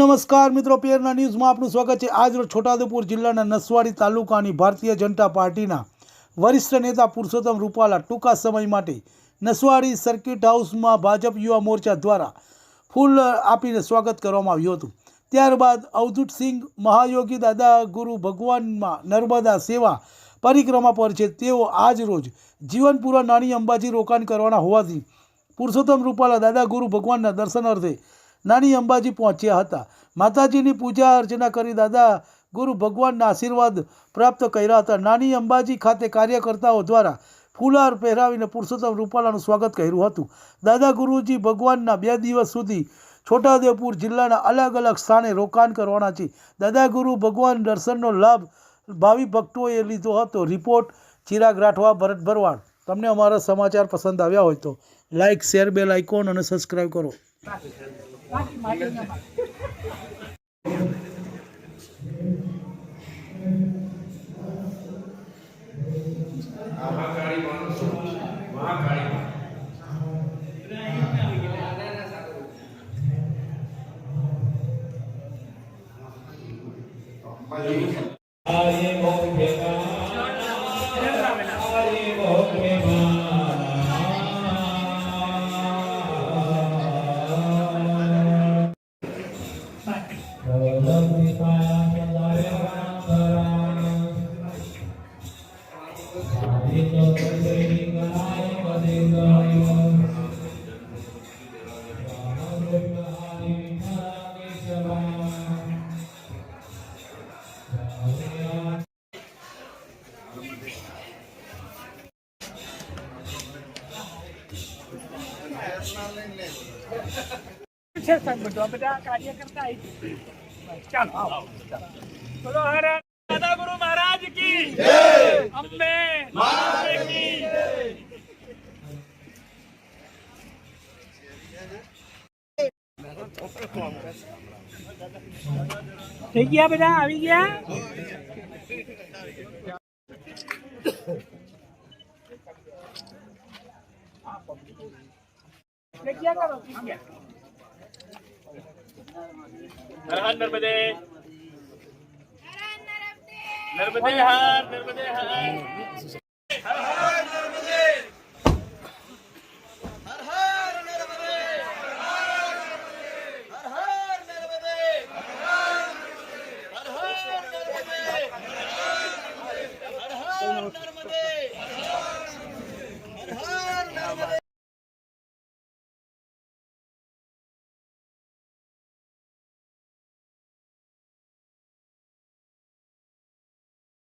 નમસ્કાર મિત્રો, પેરના ન્યૂઝમાં આપનું સ્વાગત છે। આજરોજ છોટાઉદેપુર જિલ્લાના નસવાડી તાલુકાની ભારતીય જનતા પાર્ટીના વરિષ્ઠ નેતા પુરુષોત્તમ રૂપાલા ટૂંકા સમય માટે નસવાડી સર્કિટ હાઉસમાં ભાજપ યુવા મોરચા દ્વારા ફૂલ આપીને સ્વાગત કરવામાં આવ્યું હતું। ત્યારબાદ અવધૂતસિંહ મહાયોગી દાદા ગુરુ ભગવાનમાં નર્મદા સેવા પરિક્રમા પર છે। તેઓ આજરોજ જીવનપુરા નાની અંબાજી રોકાણ કરવાના હોવાથી પુરુષોત્તમ રૂપાલા દાદા ગુરુ ભગવાનના દર્શન અર્થે નાની અંબાજી પહોંચ્યા હતા। માતાજીની પૂજા અર્ચના કરી દાદા ગુરુ ભગવાનના આશીર્વાદ પ્રાપ્ત કર્યા હતા। નાની અંબાજી ખાતે કાર્યકર્તાઓ દ્વારા ફુલાર પહેરાવીને પુરુષોત્તમ રૂપાલાનું સ્વાગત કર્યું હતું। દાદા ગુરુજી ભગવાનના 2 દિવસ સુધી છોટાઉદેપુર જિલ્લાના અલગ અલગ સ્થાને રોકાણ કરવાના છે। દાદા ગુરુ ભગવાન દર્શનનો લાભ ભાવિ ભક્તોએ લીધો હતો। રિપોર્ટ ચિરાગ રાઠવા, ભરત ભરવાડ। તમને અમારા સમાચાર પસંદ આવ્યા હોય તો લાઇક, શેર, બેલ આઇકોન અને સબસ્ક્રાઈબ કરો। बोलो हर दादा गुरु महाराज की जय, अम्बे माता की जय। થઈ ગયા બધા આવી ગયા। क्या करो हर हर नर्मदे नर्मदे हर नर्मदे हर